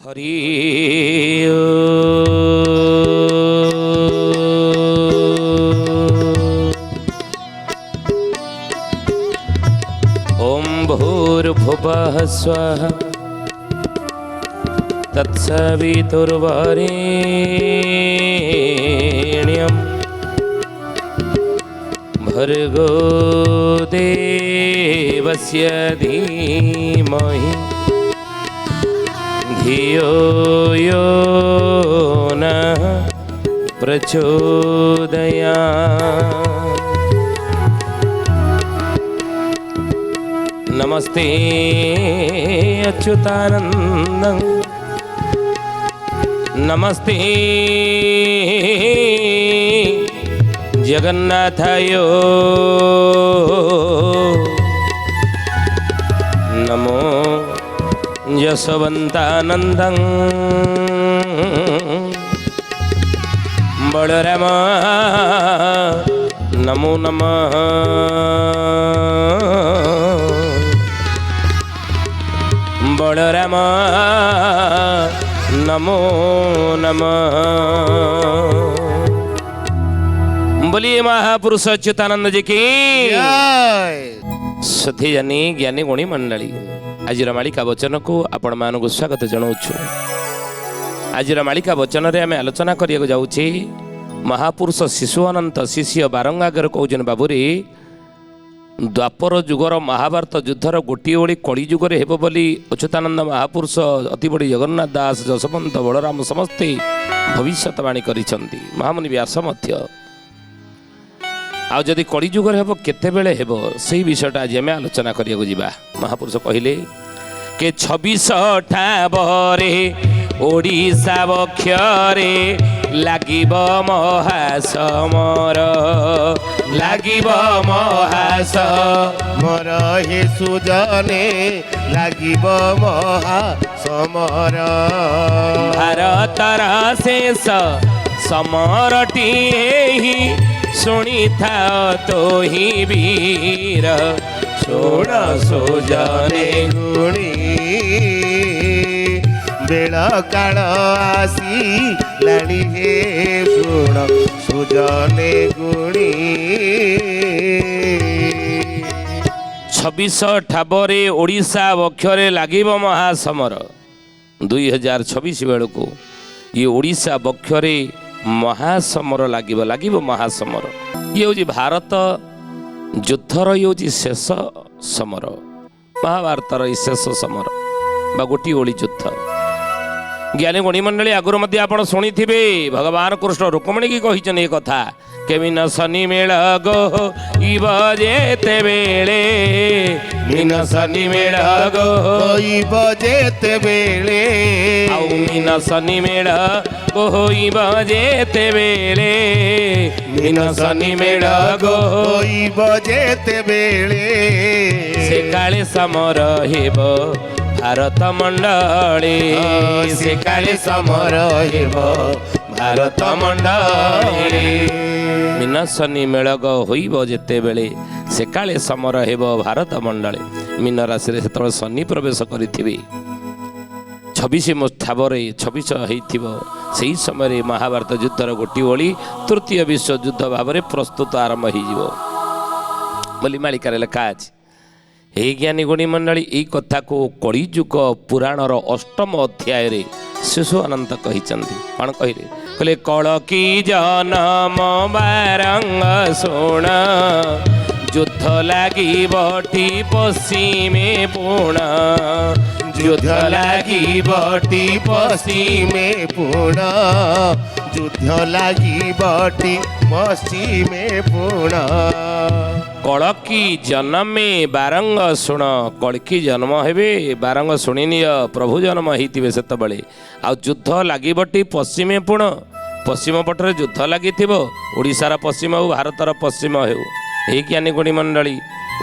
हरि ओम भूर्भुवः स्वः तत्सवितुर्वरेण्यं भर्गो देवस्य धीमहि धियो यो नः प्रचोदयात्। नमस्ते अच्युतानन्दं नमस्ते जगन्नाथायो नमो यशवन्तानन्दं बलराम नमो नमः बलराम नमो नमः। बोलिए महापुरुष अच्युतानंद जी की सुधी जानी ज्ञानी गुणी मंडली आज मालिका वचन को आपण मानक स्वागत जनाऊँ। आज मालिका वचन रे आम आलोचना करिया जाऊँचे महापुरुष शिशु अनंत शिष्य बारंगागर कहते बाबूरी द्वापर जुगर महाभारत युद्धर गोटे ओड़ी कली जुगरे हेब बोली अच्युतानंद महापुरुष अति बड़ी जगन्नाथ दास जशवंत बलराम समस्ते भविष्यवाणी करिसेंती। महामुनि व्यास मध्य आ जदि कली जुगरे हेब केतेबेले हेब सेही विषयटा आज आम आलोचना करिया जिबा। महापुरुष कहिले के 26 ठाबरे ओडिशा बक्षरे लागिब महासमर लागिब महासमर हे सुजने लागिब महासमर भारतर शेष समरटी शुणी था तो ही वीर सोण सुजने गुणी बेल काल आसी लाणी हे सोण सुजने गुणी 26 ठाबरे ओडिशा बक्षरे लागिब महासमर 2026 बेलू ये ओडिशा बक्षरे महासमर लागिब महासमर। ये हूँ भारत युद्धर ये हूँ शेष समर महाभारतर शेष समर बा गोटी ओली युद्ध। ज्ञानी गुणीमंडली आगुरी मध्य आप शुणी भगवान कृष्ण रुक्मिणी की कही कथा केमिन शनि मेल गो इब जेते बेले मीन शनि मेल गो इब जेते बेले आउ मीन शनि मेल गो इब जेते बेले मीन शनि मेल गो इब जेते बेले से काले समर हेब भारत मंडली से काले समर हेब भारत मंडली मीन शनि मेलग होइब जेते बेले से काले समर हेब भारत मंडले। मीन राशि रे सेतବେଳେ शनि प्रवेश करिथिबे 26 ठाबरे 26 हेइथिबो सेही समय महाभारत युद्धर गोटी ओली तृतीय विश्व युद्ध भाव में प्रस्तुत आरंभ होइजिवो बोली मालिकार लेखा अछि। हे ज्ञानी गुणी मंडली यही कथा को कलिजुग पुराणर 8म अध्याय रे शिशु अनंत कही कौन कहले कहले कल की जनम बारंग शुण युद्ध लगी बटी पश्चिमे पुण युद्ध लागी बटी पश्चिमे पुण युद्ध लागी बटी पश्चिमे पुण कलकी जन्मे बारंग शुण कलकी जन्म हेबे बारंग शुणिनिय प्रभु जन्म होइतिबे सेतबेले आ युद्ध लागिबटी पश्चिमे पुण पश्चिम पटरे युद्ध लागिथिबो ओडिशार पश्चिम हो भारतर पश्चिम हो हे ज्ञानी गुणी मंडली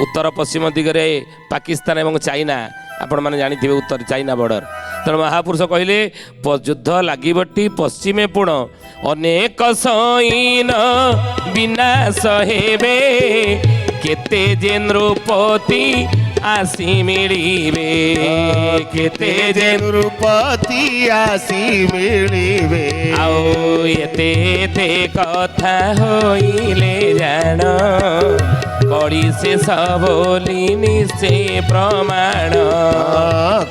उत्तर पश्चिम दिगरे पाकिस्तान एवं चाइना आपण माने जानिथिबे उत्तर चाइना बॉर्डर तेणु महापुरुष कहले युद्ध लागिबटी पश्चिमे पुण अनेक सैन विनाश हेबे କେତେ ଯେ ନୃପତି ଆସି ମିଳିବେ କେତେ ଯେ ନୃପତି ଆସି ମିଳିବେ ଆଉ ଏତେ ଏତେ କଥା ହୋଇଲେ ଜାଣ କଳି ଶେଷ ବୋଲି ନିଶ୍ଚେ ପ୍ରମାଣ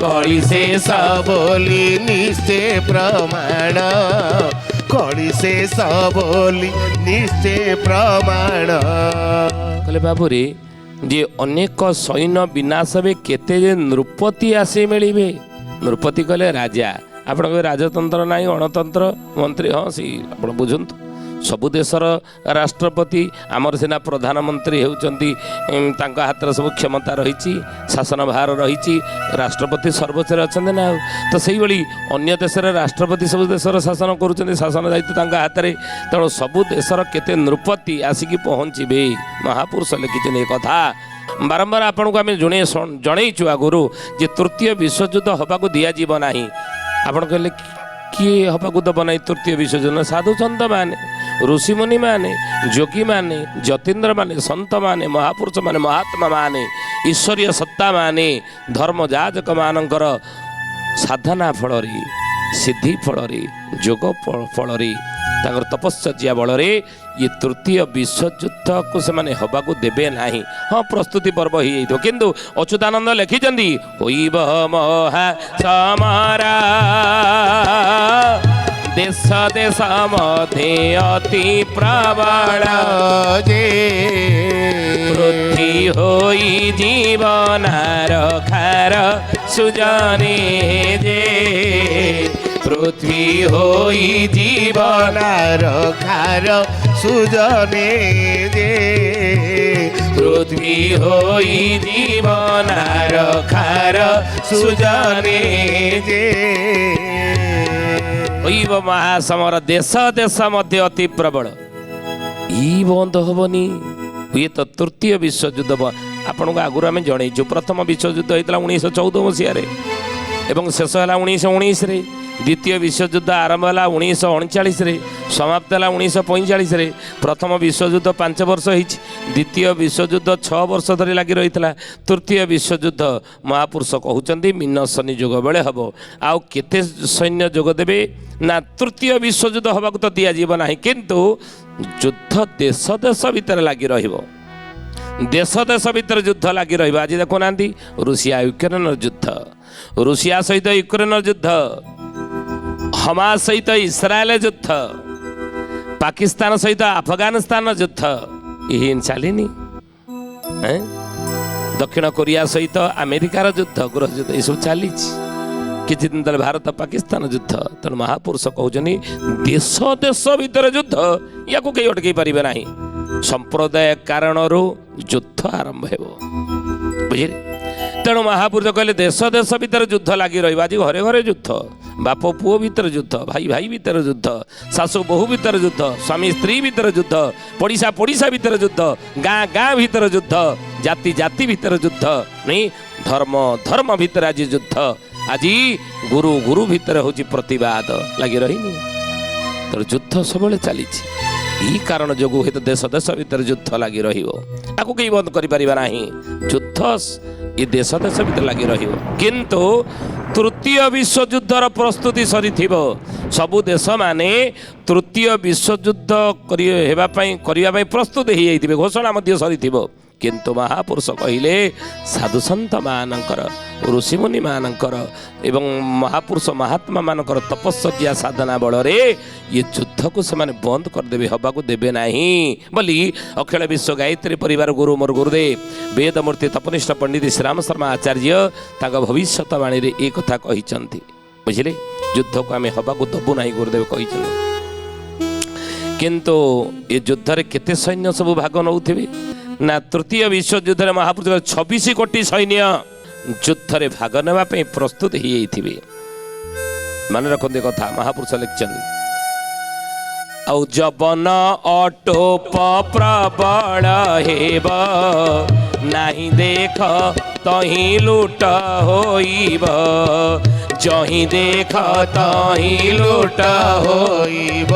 କଳି ଶେଷ ବୋଲି ନିଶ୍ଚେ ପ୍ରମାଣ କଳି ଶେଷ ବୋଲି ନିଶ୍ଚେ ପ୍ରମାଣ କହିଲେ ବାବୁରେ ଯେ ଅନେକ ସୈନ୍ୟ ବିନାଶ ହେବେ କେତେ ଯେ ନୃପତି ଆସି ମିଳିବେ ନୃପତି କହିଲେ ରାଜା ଆପଣ କହିବେ ରାଜତନ୍ତ୍ର ନାହିଁ ଗଣତନ୍ତ୍ର ମନ୍ତ୍ରୀ ହଁ ସେଇ ଆପଣ ବୁଝନ୍ତୁ ସବୁ ଦେଶର ରାଷ୍ଟ୍ରପତି ଆମର ସିନା ପ୍ରଧାନମନ୍ତ୍ରୀ ହେଉଛନ୍ତି ତାଙ୍କ ହାତରେ ସବୁ କ୍ଷମତା ରହିଛି ଶାସନ ଭାର ରହିଛି ରାଷ୍ଟ୍ରପତି ସର୍ବୋଚ୍ଚରେ ଅଛନ୍ତି ନା ଆଉ ତ ସେଇଭଳି ଅନ୍ୟ ଦେଶରେ ରାଷ୍ଟ୍ରପତି ସବୁ ଦେଶର ଶାସନ କରୁଛନ୍ତି ଶାସନ ଦାୟିତ୍ୱ ତାଙ୍କ ହାତରେ ତେଣୁ ସବୁ ଦେଶର କେତେ ନୃପତି ଆସିକି ପହଞ୍ଚିବେ ମହାପୁରୁଷ ଲେଖିଛନ୍ତି ଏ କଥା ବାରମ୍ବାର ଆପଣଙ୍କୁ ଆମେ ଜଣେଇଛୁ ଆଗରୁ ଯେ ତୃତୀୟ ବିଶ୍ୱଯୁଦ୍ଧ ହେବାକୁ ଦିଆଯିବ ନାହିଁ ଆପଣ କହିଲେ କିଏ ହେବାକୁ ଦେବ ନାହିଁ ତୃତୀୟ ବିଶ୍ୱଯୁଦ୍ଧ ସାଧୁସନ୍ଥ ମାନେ ଋଷିମୁନି ମାନେ ଯୋଗୀ ମାନେ ଯତୀନ୍ଦ୍ର ମାନେ ସନ୍ଥ ମାନେ ମହାପୁରୁଷ ମାନେ ମହାତ୍ମା ମାନେ ଈଶ୍ୱରୀୟ ସତ୍ତା ମାନେ ଧର୍ମ ଯାଜକ ମାନଙ୍କର ସାଧନା ଫଳରେ ସିଦ୍ଧି ଫଳରେ ଯୋଗ ଫଳରେ ତାଙ୍କର ତପସ୍ୟା ବଳରେ ଇଏ ତୃତୀୟ ବିଶ୍ୱଯୁଦ୍ଧକୁ ସେମାନେ ହେବାକୁ ଦେବେ ନାହିଁ ହଁ ପ୍ରସ୍ତୁତି ପର୍ବ ହେଇଯାଇଥିବ କିନ୍ତୁ ଅଚ୍ୟୁତାନନ୍ଦ ଲେଖିଛନ୍ତି ହୋଇବ ମହା ସମରା ଦେଶ ଦେଶ ମଧ୍ୟେ ଅତି ପ୍ରବଳ ଯେ ପୃଥ୍ୱୀ ହୋଇ ଜୀବନାର ଖାର ସୁଜନେ ଯେ ପୃଥ୍ୱୀ ହୋଇ ଜୀବନାର ଖାର ସୁଜନେ ଯେ ପୃଥ୍ୱୀ ହୋଇ ଜୀବନାର ଖାର ସୁଜନେ ଯେ ହୋଇବ ମହାସମର ଦେଶ ଦେଶ ମଧ୍ୟ ଅତି ପ୍ରବଳ ଇ ବନ୍ଦ ହବନି ଇଏ ତ ତୃତୀୟ ବିଶ୍ୱଯୁଦ୍ଧ ଆପଣଙ୍କୁ ଆଗରୁ ଆମେ ଜଣେଇଛୁ ପ୍ରଥମ ବିଶ୍ୱଯୁଦ୍ଧ ହେଇଥିଲା 1914 ମସିହାରେ ଏବଂ ଶେଷ ହେଲା 1919ରେ ଦ୍ୱିତୀୟ ବିଶ୍ୱଯୁଦ୍ଧ ଆରମ୍ଭ ହେଲା 1939ରେ ସମାପ୍ତ ହେଲା 1945ରେ ପ୍ରଥମ ବିଶ୍ୱଯୁଦ୍ଧ 5 ବର୍ଷ ହେଇଛି ଦ୍ୱିତୀୟ ବିଶ୍ୱଯୁଦ୍ଧ 6 ବର୍ଷ ଧରି ଲାଗି ରହିଥିଲା ତୃତୀୟ ବିଶ୍ୱଯୁଦ୍ଧ ମହାପୁରୁଷ କହୁଛନ୍ତି ମୀନ ଶନି ଯୋଗ ବେଳେ ହେବ ଆଉ କେତେ ସୈନ୍ୟ ଯୋଗ ଦେବେ ନା ତୃତୀୟ ବିଶ୍ୱଯୁଦ୍ଧ ହେବାକୁ ତ ଦିଆଯିବ ନାହିଁ କିନ୍ତୁ ଯୁଦ୍ଧ ଦେଶ ଦେଶ ଭିତରେ ଲାଗି ରହିବ ଦେଶ ଦେଶ ଭିତରେ ଯୁଦ୍ଧ ଲାଗି ରହିବ ଆଜି ଦେଖୁନାହାନ୍ତି ରୁଷିଆ ୟୁକ୍ରେନର ଯୁଦ୍ଧ ରୁଷିଆ ସହିତ ୟୁକ୍ରେନର ଯୁଦ୍ଧ ହମାସ ସହିତ ଇସ୍ରାଏଲ ଯୁଦ୍ଧ ପାକିସ୍ତାନ ସହିତ ଆଫଗାନିସ୍ତାନ ଯୁଦ୍ଧ ଏହି ଚାଲିନି ଦକ୍ଷିଣ କୋରିଆ ସହିତ ଆମେରିକାର ଯୁଦ୍ଧ ଗୃହ ଯୁଦ୍ଧ ଏସବୁ ଚାଲିଛି କିଛି ଦିନ ତଳେ ଭାରତ ପାକିସ୍ତାନ ଯୁଦ୍ଧ ତେଣୁ ମହାପୁରୁଷ କହୁଛନ୍ତି ଦେଶ ଦେଶ ଭିତରେ ଯୁଦ୍ଧ ୟାକୁ କେହି ଅଟକେଇ ପାରିବେ ନାହିଁ ସମ୍ପ୍ରଦାୟ କାରଣରୁ ଯୁଦ୍ଧ ଆରମ୍ଭ ହେବ ବୁଝିଲେ ତେଣୁ ମହାପୁରୁଷ କହିଲେ ଦେଶ ଦେଶ ଭିତରେ ଯୁଦ୍ଧ ଲାଗି ରହିବ ଆଜି ଘରେ ଘରେ ଯୁଦ୍ଧ ବାପ ପୁଅ ଭିତରେ ଯୁଦ୍ଧ ଭାଇ ଭାଇ ଭିତରେ ଯୁଦ୍ଧ ଶାଶୁ ବୋହୂ ଭିତରେ ଯୁଦ୍ଧ ସ୍ୱାମୀ ସ୍ତ୍ରୀ ଭିତରେ ଯୁଦ୍ଧ ପଡ଼ିଶା ପଡ଼ିଶା ଭିତରେ ଯୁଦ୍ଧ ଗାଁ ଗାଁ ଭିତରେ ଯୁଦ୍ଧ ଜାତି ଜାତି ଭିତରେ ଯୁଦ୍ଧ ନାଇଁ ଧର୍ମ ଧର୍ମ ଭିତରେ ଆଜି ଯୁଦ୍ଧ ଆଜି ଗୁରୁ ଗୁରୁ ଭିତରେ ହେଉଛି ପ୍ରତିବାଦ ଲାଗି ରହିନି ତେଣୁ ଯୁଦ୍ଧ ସବୁବେଳେ ଚାଲିଛି এই কারণ যোগু হয়তো দেশ দেশ ভিতরে যুদ্ধ লাগি রহিব তাকে কেই বন্ধ করিপারিবা ନାହିଁ যুদ্ধ এই দেশ দেশ ভিতরে লাগি রহিব কিন্তু তৃতীয় বিশ্বযুদ্ধর প্রস্তুতি সরিথিব সবু দেশ মানে তৃতীয় বিশ্বযুদ্ধ করিবা পাই প্রস্তুত হয়ে যাইতিবে ঘোষণা মধ্য সরিথিব কিন্তু মহাপুরুষ কহিলে সাধুসন্ত মানଙ୍କର ଋଷିମୁନି ମାନଙ୍କର ଏବଂ ମହାପୁରୁଷ ମହାତ୍ମା ମାନଙ୍କର ତପସ୍ୟା ସାଧନା ବଳରେ ଇଏ ଯୁଦ୍ଧକୁ ସେମାନେ ବନ୍ଦ କରିଦେବେ ହେବାକୁ ଦେବେ ନାହିଁ ବୋଲି ଅଖିଳ ବିଶ୍ୱ ଗାୟତ୍ରୀ ପରିବାର ଗୁରୁ ମୋର ଗୁରୁଦେବ ବେଦମୂର୍ତ୍ତି ତପନିଷ୍ଠ ପଣ୍ଡିତ ଶ୍ରୀରାମ ଶର୍ମା ଆଚାର୍ଯ୍ୟ ତାଙ୍କ ଭବିଷ୍ୟତବାଣୀରେ ଏ କଥା କହିଛନ୍ତି ବୁଝିଲେ ଯୁଦ୍ଧକୁ ଆମେ ହେବାକୁ ଦେବୁ ନାହିଁ ଗୁରୁଦେବ କହିଛନ୍ତି କିନ୍ତୁ ଏ ଯୁଦ୍ଧରେ କେତେ ସୈନ୍ୟ ସବୁ ଭାଗ ନେଉଥିବେ ନା ତୃତୀୟ ବିଶ୍ୱଯୁଦ୍ଧରେ ମହାପୁରୁଷ 26 କୋଟି ସୈନ୍ୟ ଯୁଦ୍ଧରେ ଭାଗ ନେବା ପାଇଁ ପ୍ରସ୍ତୁତ ହେଇଯାଇଥିବେ ମନେ ରଖନ୍ତୁ କଥା ମହାପୁରୁଷ ଲେଖିଛନ୍ତି ଆଉ ଯବନ ଅଟୋପ ପ୍ରବଳ ହେବ ନାହିଁ ଦେଖ ତହିଁ ଲୁଟ ହୋଇବ ଜହିଁ ଦେଖ ତହିଁ ଲୁଟ ହୋଇବ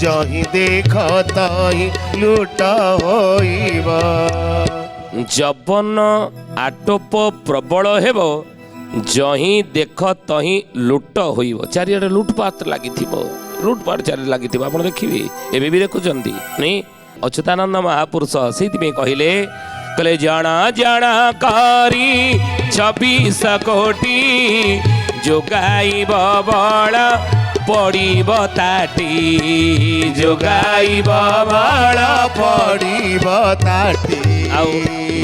जही देख तही लूट होइब जबन आटोप प्रबल हेब जही देख तही लुट होइब चारिआडे लुटपाट लागिथिबो लुटपाट चारि लागिथिबो आपण देखिबे एबे भी देखुचंदी नहीं अच्युतानंद महापुरुष से कहले कले जाना जाना करी 26 कोटी जोगाइब बळ पड़िब ताटी जोगाइब बळ पड़िब ताटी आउ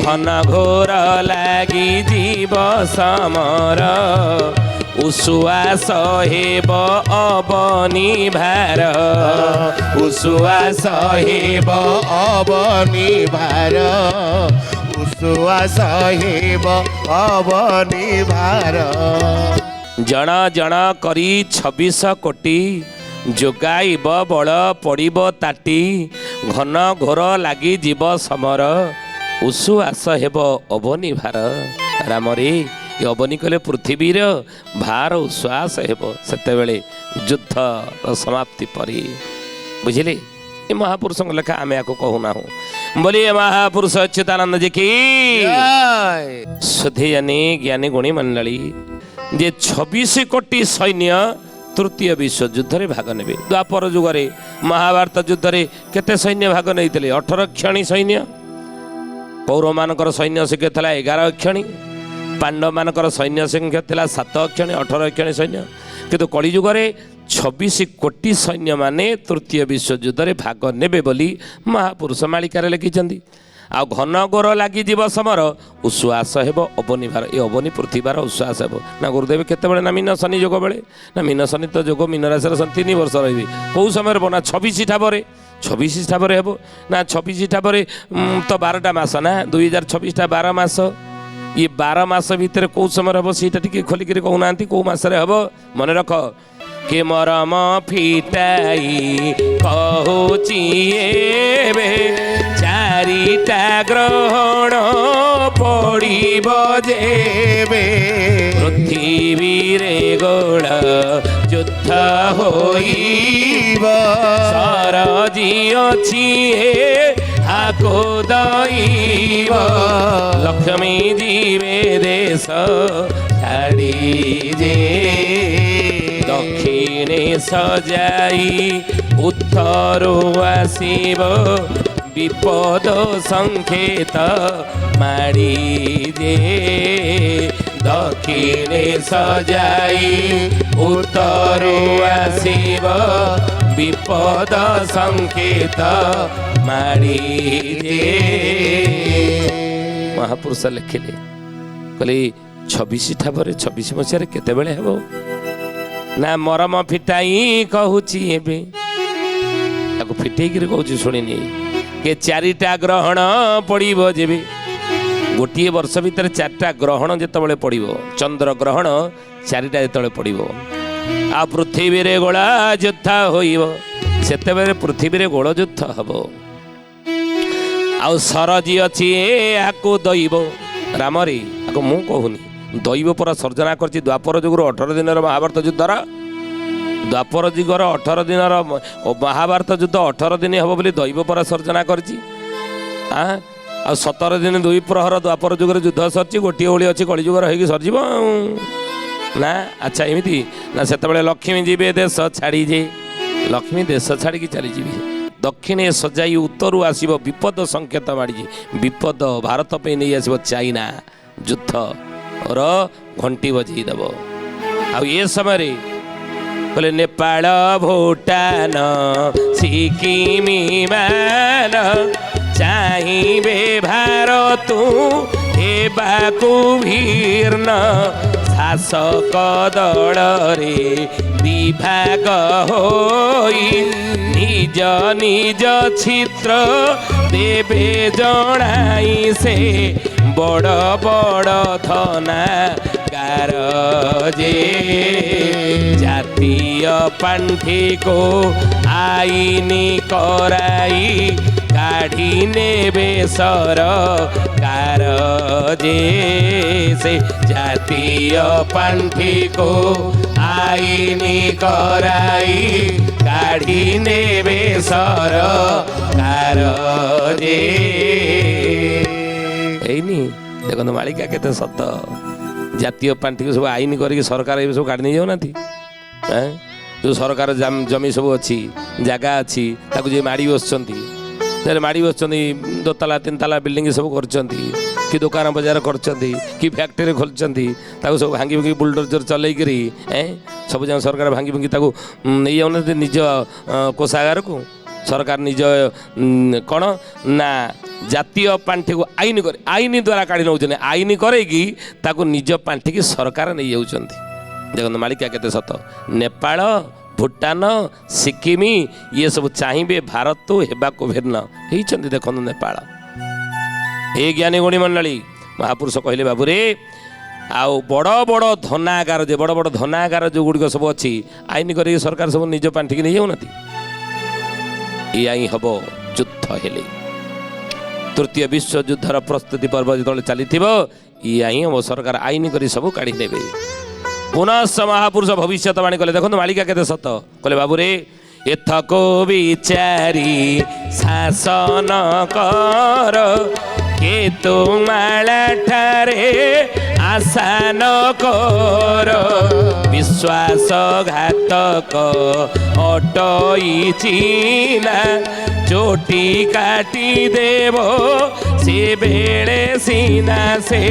घन घोर लागी जीव समर उश्वास हेब अबनी भार उश्वास हेब अबनी भार उश्वास हेब अबनी भार जण जण करी 26 कोटी जोगाइब बळ पड़िब ताटी घन घोर लागी जीव समर उश्वास हेब अबनी भार रामरे ये अबनी कले पृथ्वीर भार उश्वास हेब सेतेबेले युद्ध समाप्ति परी बुझिले ये महापुरुष लेखा आम या कहूना बोलिए महापुरुष अच्युतानंद जी की सुधीजनी ज्ञानी गुणी मंडली जे 26 कोटी सैन्य तृतीय विश्व युद्ध रे भाग नेबे द्वापर जुगरे महाभारत युद्ध रे केते सैन्य भाग नैतिले 18 क्षणी सैन्य कौरव मानकर सैन्य संख्या थला 11 क्षणी पांडव मानकर सैन्य संख्या थला 7 क्षणी 18 क्षणी सैन्य किंतु कली जुगरे 26 कोटी सैन्य माने तृतीय विश्व युद्ध रे भाग नेबे बोली महापुरुष मालिका रे लिखिचंदी आ घन गोर लगी जीव समर उश्वास हेब अबनी भार ये अबनी पृथ्वीर उश्वास हेब ना गुरुदेव केतबेले ना मीन शनि जोग बेले ना मीन शनि तो जोग मीन राशि 3 वर्ष रही कौ समय ना 26 ठाबरे 26 ठाबरे हेब ना 26 ठाबरे तो 12टा मास ना 2026 टा 12 मास ये 12 मास भितर कौ समय हेब सीटा टिके खोलिक कहूना कौ मासरे हेब मन रख के मरम फिटाई कहूची एबे चारिटा ग्रहण पड़िब जेबे पृथ्वी रे गोल युद्ध होइब सरजी अछि हाको दैब लक्ष्मी जीवे देश छाड़ी जे दक्षिणे सजाई उत्तरो आसीब विपद संकेत माड़ी जे दक्षिणे सजाई उत्तरो आसीब विपद संकेत माड़ी जे महापुरुष लिखिले कहले 26 ठाबरे 26 मसीह केते बेले हेबो ना मरम फिटाई कहूची एबे ताको फिटेई कि कहूची सुनिनी के 4टा ग्रहण पड़िब जेबे गोटे वर्ष भितर 4टा ग्रहण जेतबेले पड़िब चंद्र ग्रहण 4टा जेतबेले पड़िब आ पृथ्वी रे गोला युद्ध होइब सेतेबेले पृथ्वी रे गोल युद्ध हबो आ सरजी अछि आको दैब रामरी आको मु कहूनी दैव पर सर्जना करछि द्वापर जुगर 18 दिन महाभारत युद्धर द्वापर जुगर 18 दिन महाभारत युद्ध 18 दिन हम बोली दैव पर सर्जना करछि आ 17 दिन 2 प्रहर द्वापर जुगर युद्ध सरछि गोटे ओली अच्छी कलिजुगर होगी सरजिब ना अच्छा एमती ना सेतबेले लक्ष्मी जीवे देश छाड़ी जे लक्ष्मी देश छाड़ी चली जीवी दक्षिणे सजाई उत्तरु आसीब विपद संकेत माड़ी विपद भारत पे नहीं आसीब चाइना युद्ध और घंटी बजई दब आ ये समय कहले नेपाल भूटान सिक्किम मान चाहिए भारत हेबाकु भीर्न शासक दल रे विभाग होई निज निज छित्र देवे जणाई से बड़ बड़ धना गारजे जातीय पांठी को आईनी कराई काढ़ी नेबे सरकार जे से जातीय पांठी को आईनी कराई କାଢ଼ି ନେବେ ସରକାର ଯେ। ହେଇନି ଦେଖନ୍ତୁ ମାଳିକା କେତେ ସତ। ଜାତୀୟ ପାଣ୍ଠିକୁ ସବୁ ଆଇନ କରିକି ସରକାର ଏବେ ସବୁ କାଢ଼ି ନେଇଯାଉନାହାନ୍ତି। ଯେଉଁ ସରକାର ଜମି ସବୁ ଅଛି, ଜାଗା ଅଛି, ତାକୁ ଯିଏ ମାଡ଼ି ବସୁଛନ୍ତି, ମାଡ଼ି ବସୁଛନ୍ତି, ଦୋତାଲା ତିନିତାଲା ବିଲ୍ଡିଂ ସବୁ କରୁଛନ୍ତି, କି ଦୋକାନ ବଜାର କରୁଛନ୍ତି, କି ଫ୍ୟାକ୍ଟ୍ରି ଖୋଲିଛନ୍ତି, ତାକୁ ସବୁ ଭାଙ୍ଗି ଭୁଙ୍ଗି ବୁଲଡୋଜର ଚଲେଇକରି ସବୁ ଯାକ ସରକାର ଭାଙ୍ଗି ଭୁଙ୍ଗି ତାକୁ ନେଇଯାଉନାହାନ୍ତି ନିଜ କୋଷାଗାରକୁ। ସରକାର ନିଜ କ'ଣ ନା ଜାତୀୟ ପାଣ୍ଠିକୁ ଆଇନ କରି ଆଇନ ଦ୍ୱାରା କାଢ଼ି ନେଉଛନ୍ତି। ଆଇନ କରେଇକି ତାକୁ ନିଜ ପାଣ୍ଠିକି ସରକାର ନେଇଯାଉଛନ୍ତି। ଦେଖନ୍ତୁ ମାଳିକା କେତେ ସତ। ନେପାଳ, ଭୁଟାନ, ସିକିମ ଇଏ ସବୁ ଚାହିଁବେ ଭାରତ ହେବାକୁ ଭିନ୍ନ ହେଇଛନ୍ତି। ଦେଖନ୍ତୁ ନେପାଳ। ଏ ଜ୍ଞାନୀ ଗୁଣୀ ମଣ୍ଡଳୀ ମହାପୁରୁଷ କହିଲେ ବାବୁରେ ଆଉ ବଡ଼ ବଡ଼ ଧନାଗାର ଯେ ବଡ଼ ବଡ଼ ଧନାଗାର ଯେଉଁଗୁଡ଼ିକ ସବୁ ଅଛି ଆଇନ କରିକି ସରକାର ସବୁ ନିଜ ପାଣ୍ଠିକି ନେଇଯାଉନାହାନ୍ତି। ଏଇଆ ହିଁ ହେବ ଯୁଦ୍ଧ ହେଲେ। ତୃତୀୟ ବିଶ୍ୱଯୁଦ୍ଧର ପ୍ରସ୍ତୁତି ପର୍ବ ଯେତେବେଳେ ଚାଲିଥିବ ଏଇଆ ହିଁ ହେବ। ସରକାର ଆଇନ କରି ସବୁ କାଢ଼ି ନେବେ। ପୁନଃ ମହାପୁରୁଷ ଭବିଷ୍ୟତବାଣୀ କଲେ। ଦେଖନ୍ତୁ ମାଳିକା କେତେ ସତ। କହିଲେ ବାବୁରେ ଏଥକୁ ବିଚାରି ଶାସନ କର, କେତୁମାଳା ଠାରେ ଆସାନ କର। ବିଶ୍ୱାସଘାତକ ଅଟଇଛି ନା, ଚୋଟି କାଟି ଦେବ ସେ ବେଳେ ସିନା ସେ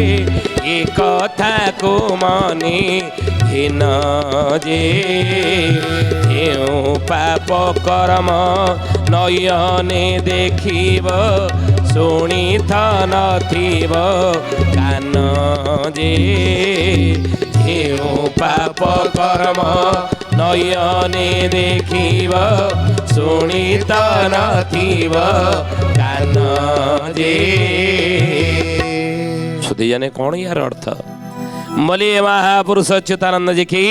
ଏ କଥାକୁ ମନେ ହୀନ ଯେ। ଯେଉଁ ପାପ କର୍ମ ନୟନେ ଦେଖିବ, ଶୁଣିଥ ନଥିବ କାନ ଯେ। ଯେଉଁ ପାପ କର୍ମ ନୟନେ ଦେଖିବ, ଶୁଣିଥ ନଥିବ କାନ ଯେ। ସୁଧୀ ଜାନେ କ'ଣ ୟାର ଅର୍ଥ? ମଲି ମହାପୁରୁଷ ଅଚ୍ୟୁତାନନ୍ଦ ଜି କି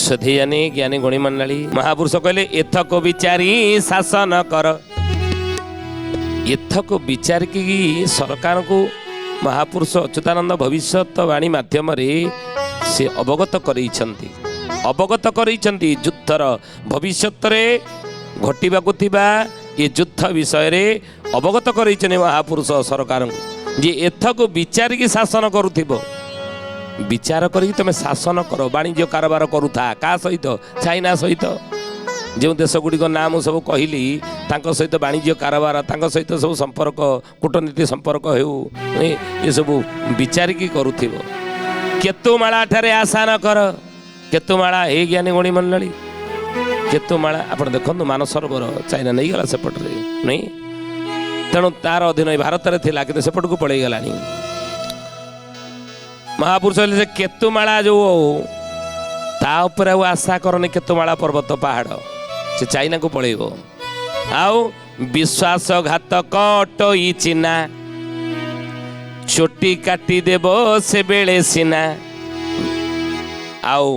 ସୁଧୀ ଜାନେ ଜ୍ଞାନୀ ଗୁଣୀ ମଣ୍ଡଳୀ ମହାପୁରୁଷ କହିଲେ ଏଥକୁ ବିଚାରି ଶାସନ କର। ଏଥକୁ ବିଚାରିକି ସରକାରଙ୍କୁ ମହାପୁରୁଷ ଅଚ୍ୟୁତାନନ୍ଦ ଭବିଷ୍ୟତବାଣୀ ମାଧ୍ୟମରେ ସେ ଅବଗତ କରେଇଛନ୍ତି ଯୁଦ୍ଧର ଭବିଷ୍ୟତରେ ଘଟିବାକୁ ଥିବା ଏ ଯୁଦ୍ଧ ବିଷୟରେ ଅବଗତ କରେଇଛନ୍ତି ମହାପୁରୁଷ ସରକାରଙ୍କୁ ଯେ ଏଥକୁ ବିଚାରିକି ଶାସନ କରୁଥିବ। ବିଚାର କରିକି ତମେ ଶାସନ କର। ବାଣିଜ୍ୟ କାରବାର କରୁଥା କାହା ସହିତ? ଚାଇନା ସହିତ। ଯେଉଁ ଦେଶ ଗୁଡ଼ିକ ନାଁ ମୁଁ ସବୁ କହିଲି ତାଙ୍କ ସହିତ ବାଣିଜ୍ୟ କାରବାର, ତାଙ୍କ ସହିତ ସବୁ ସମ୍ପର୍କ, କୂଟନୀତି ସମ୍ପର୍କ ହେଉ, ଏସବୁ ବିଚାରିକି କରୁଥିବ। କେତୁମାଳା ଠାରେ ଆସାନ କର। କେତୁମାଳା ଏ ଜ୍ଞାନୀ ଗୁଣୀ ମଣ୍ଡଳୀ କେତୁମାଳା ଆପଣ ଦେଖନ୍ତୁ ମାନସରୋବର ଚାଇନା ନେଇଗଲା ସେପଟରେ ନାଇଁ, ତେଣୁ ତାର ଅଧୀନ ଭାରତରେ ଥିଲା କିନ୍ତୁ ସେପଟକୁ ପଳେଇଗଲାଣି। ମହାପୁରୁଷ ହେଲେ ଯେ କେତୁମାଳା ଯେଉଁ ତା ଉପରେ ଆଉ ଆଶା କରନି। କେତୁମାଳା ପର୍ବତ ପାହାଡ଼ ସେ ଚାଇନାକୁ ପଳେଇବ। ଆଉ ବିଶ୍ୱାସଘାତକ ଅଟଇଛି ନା, ଚୋଟି କାଟିଦେବ ସେବେଳେ ସିନା। ଆଉ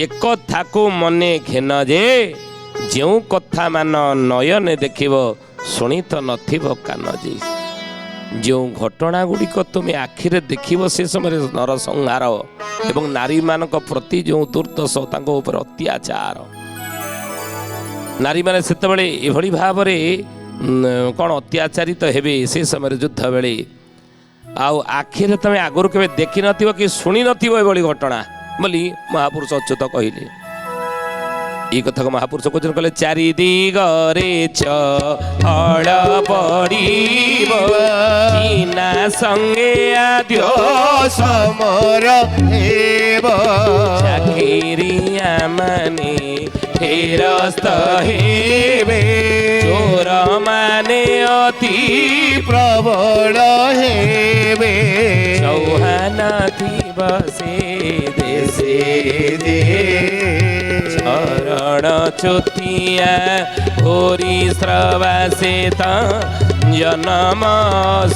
ଏକଥାକୁ ମନେ ଘେନ ଯେ, ଯେଉଁ କଥା ମାନ ନୟନେ ଦେଖିବ, ଶୁଣିତ ନଥିବ କାନ ଯେ। ଯେଉଁ ଘଟଣା ଗୁଡ଼ିକ ତୁମେ ଆଖିରେ ଦେଖିବ ସେ ସମୟରେ ନରସଂହାର ଏବଂ ନାରୀମାନଙ୍କ ପ୍ରତି ଯେଉଁ ଦୁର୍ଦ୍ଦଶ, ତାଙ୍କ ଉପରେ ଅତ୍ୟାଚାର, ନାରୀମାନେ ସେତେବେଳେ ଏଭଳି ଭାବରେ କ'ଣ ଅତ୍ୟାଚାରିତ ହେବେ ସେ ସମୟରେ ଯୁଦ୍ଧ ବେଳେ। ଆଉ ଆଖିରେ ତମେ ଆଗରୁ କେବେ ଦେଖିନଥିବ କି ଶୁଣି ନଥିବ ଏଭଳି ଘଟଣା ବୋଲି ମହାପୁରୁଷ ଅଚ୍ୟୁତ କହିଲେ। এই কথাকে মহাপুরুষ কোচন কলে চারিদিগরে চহল পড়িব চিনা সঙ্গে আদ্য সমর হেব চাকিরিয়া মানে ফেরস্ত হেবে চোর মানে অতি প্রবল হেবে চৌহান থিব সে দেশে দে শরণ চুতিয়া ভূরি স্রবাসে জনম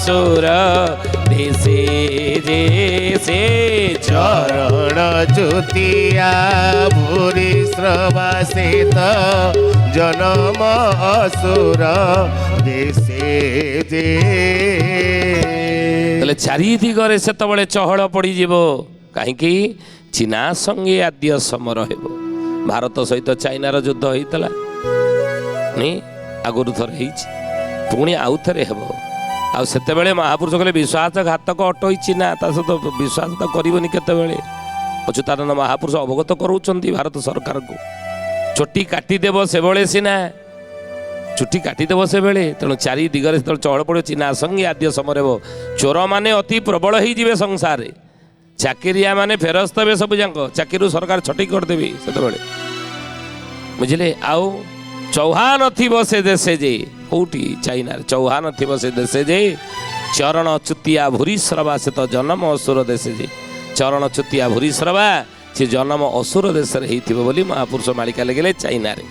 সুর দেশে যে সে চরণ জ্যোতিয়া ভূরি স্রবাসিত জনম অসুর দেশে যে। তাহলে চারিদিগরে সেতବେଳେ ଚହଳ ପଡ଼ିଯିବ। କାହିଁକି? ଚିନା ସଙ୍ଗେ ଆଦ୍ୟ ସମର ହେବ। ଭାରତ ସହିତ ଚାଇନାର ଯୁଦ୍ଧ ହେଇଥିଲା ନି ଆଗରୁ ଥରେ ହେଇଛି, ପୁଣି ଆଉ ଥରେ ହେବ। ଆଉ ସେତେବେଳେ ମହାପୁରୁଷ କହିଲେ ବିଶ୍ୱାସଘାତକ ଅଟଇଛି ନା, ତା ସହିତ ବିଶ୍ୱାସ ତ କରିବନି କେତେବେଳେ। ଅଚ୍ୟୁତାନନ୍ଦ ମହାପୁରୁଷ ଅବଗତ କରାଉଛନ୍ତି ଭାରତ ସରକାରକୁ, ଚୁଟି କାଟିଦେବ ସେବେଳେ ସିନା, ଚୁଟି କାଟିଦେବ ସେବେଳେ। ତେଣୁ ଚାରି ଦିଗରେ ସେତେବେଳେ ଚହଳ ପଡ଼ିବ, ଚିହ୍ନା ସଙ୍ଗୀ ଆଦ୍ୟ ସମର ହେବ। ଚୋରମାନେ ଅତି ପ୍ରବଳ ହେଇଯିବେ ସଂସାରରେ, ଚାକିରିଆ ମାନେ ଫେରସ୍ତ ହେବେ, ସବୁ ଯାକ ଚାକିରିରୁ ସରକାର ଛଟେଇ କରିଦେବେ ସେତେବେଳେ, ବୁଝିଲେ। ଆଉ ଚୌହାନ ଥିବ ସେ ଦେଶେ ଯେ, କୋଉଠି ଚାଇନାରେ ଚୌହାନ ଥିବ ସେ ଦେଶେ ଯେ, ଚରଣ ଚୁତିଆ ଭୂରିଶ୍ରବା ସେ ତ ଜନମ ଅସୁର ଦେଶେ ଯେ। ଚରଣ ଚୁତିଆ ଭୂରିଶ୍ରବା ସେ ଜନମ ଅସୁର ଦେଶରେ ହେଇଥିବ ବୋଲି ମହାପୁରୁଷ ମାଳିକା ଲେଖିଲେ ଚାଇନାରେ,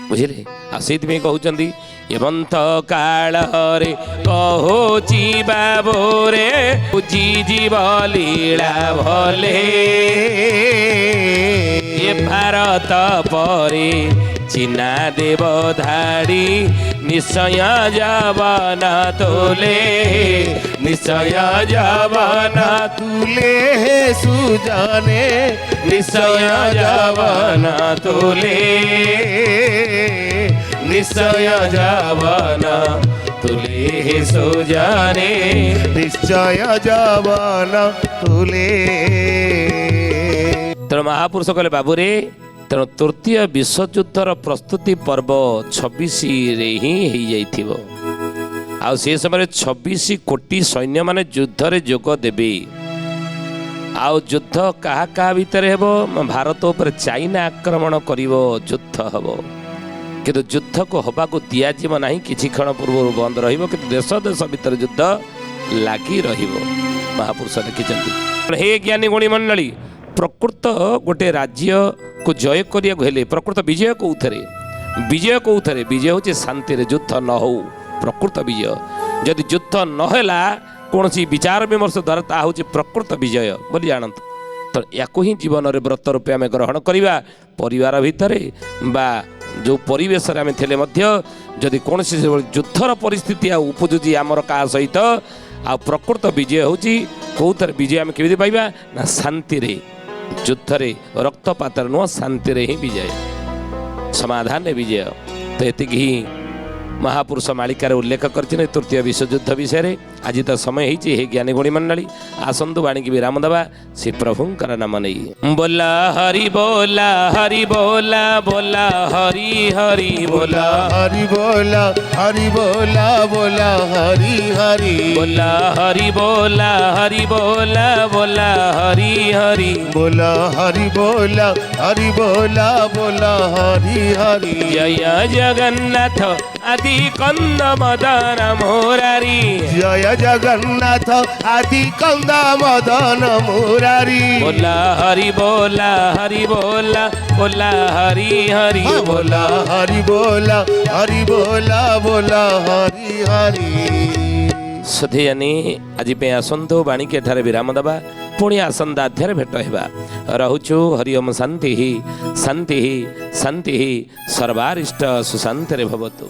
ବୁଝିଲେ। ଆଉ ସେଇଥିପାଇଁ କହୁଛନ୍ତି ଏମନ୍ତ କାଳରେ କହୁଛି ବାବୁରେ ବୁଝି ଯିବ ଲୀଳା ଭଲେ, ଏ ଭାରତ ପରେ ଚିହ୍ନା ଦେବ ଧାଡ଼ି ନିଶ୍ଚୟ ଯବନ ତୁଲେ, ନିଶ୍ଚୟ ଯବନ তুলে হে সুজানে নিশ্চয় যবন তুলে, নিশ্চয় যবন তুলে হে সুজানে। নিশ্চয় যবন তুলে। ତେଣୁ ମହାପୁରୁଷ କହିଲେ ବାବୁରେ, ତେଣୁ ତୃତୀୟ ବିଶ୍ୱଯୁଦ୍ଧର ପ୍ରସ୍ତୁତି ପର୍ବ 26ରେ ହିଁ ହେଇଯାଇଥିବ। ଆଉ ସେ ସମୟରେ 26 କୋଟି ସୈନ୍ୟମାନେ ଯୁଦ୍ଧରେ ଯୋଗ ଦେବେ। ଆଉ ଯୁଦ୍ଧ କାହା କାହା ଭିତରେ ହେବ? ଭାରତ ଉପରେ ଚାଇନା ଆକ୍ରମଣ କରିବ, ଯୁଦ୍ଧ ହେବ। କିନ୍ତୁ ଯୁଦ୍ଧକୁ ହେବାକୁ ଦିଆଯିବ ନାହିଁ, କିଛି କ୍ଷଣ ପୂର୍ବରୁ ବନ୍ଦ ରହିବ, କିନ୍ତୁ ଦେଶ ଦେଶ ଭିତରେ ଯୁଦ୍ଧ ଲାଗି ରହିବ, ମହାପୁରୁଷ ଲେଖିଛନ୍ତି। ହେ ଜ୍ଞାନୀ ଗୁଣୀ ମଣ୍ଡଳୀ, ପ୍ରକୃତ ଗୋଟେ ରାଜ୍ୟକୁ ଜୟ କରିବାକୁ ହେଲେ ପ୍ରକୃତ ବିଜୟ କେଉଁଥିରେ? ବିଜୟ କେଉଁଥିରେ? ବିଜୟ ହେଉଛି ଶାନ୍ତିରେ, ଯୁଦ୍ଧ ନ ହଉ ପ୍ରକୃତ ବିଜୟ। ଯଦି ଯୁଦ୍ଧ ନହେଲା କୌଣସି ବିଚାର ବିମର୍ଶ ଦ୍ୱାରା, ତାହା ହେଉଛି ପ୍ରକୃତ ବିଜୟ ବୋଲି ଜାଣନ୍ତୁ। ତ ୟାକୁ ହିଁ ଜୀବନରେ ବ୍ରତ ରୂପେ ଆମେ ଗ୍ରହଣ କରିବା। ପରିବାର ଭିତରେ ବା ଯେଉଁ ପରିବେଶରେ ଆମେ ଥିଲେ ମଧ୍ୟ ଯଦି କୌଣସି ଯୁଦ୍ଧର ପରିସ୍ଥିତି ଆଉ ଉପୁଜୁଛି ଆମର କାହା ସହିତ, ଆଉ ପ୍ରକୃତ ବିଜୟ ହେଉଛି କେଉଁଥିରେ? ବିଜୟ ଆମେ କେମିତି ପାଇବା? ନା ଶାନ୍ତିରେ, ଯୁଦ୍ଧରେ ରକ୍ତପାତରେ ନୁହଁ, ଶାନ୍ତିରେ ହିଁ ବିଜୟ, ସମାଧାନରେ ବିଜୟ। ତ ଏତିକି ହିଁ ମହାପୁରୁଷ ମାଳିକାରେ ଉଲ୍ଲେଖ କରିଛନ୍ତି ତୃତୀୟ ବିଶ୍ୱଯୁଦ୍ଧ ବିଷୟରେ। ଆଜି ତ ସମୟ ହେଇଛି, ହେ ଜ୍ଞାନୀ ଗୁଣୀ ମଣ୍ଡଳୀ, ଆସନ୍ତୁ ବାଣୀକି ବିରାମ ଦେବା ଶ୍ରୀ ପ୍ରଭୁଙ୍କର ନାମ ନେଇ। ବୋଲା ହରି ବୋଲା ହରି ବୋଲା, ବୋଲା ହରି ହରି ବୋଲା, হরি বলা হরি বলা বলা হরি হরি ବୋଲା ହରି ବୋଲା ହରି ବୋଲା, ବୋଲା ହରି ହରି बोला हरि बोला हरि बोला बोला हरि हरि ଜୟ ଜଗନ୍ନାଥ ଆଦି କନ୍ଦ ମଦନ ମୋରାରୀ, जय जगन्नाथ आदि कंदा मदन मुरारी बोला हरि बोला हरि बोला, बोला हरि हरि बोला हरि बोला हरि बोला बोला हरि हरि सुधियानी आज पे आसंतु बाणी के ठारे विराम दबा, पुणी आसंदा अध्याय भेट हेबा। रहुचु हरिओम शांति शांति शांति सर्वारिष्ट सुशांति रे भवतु।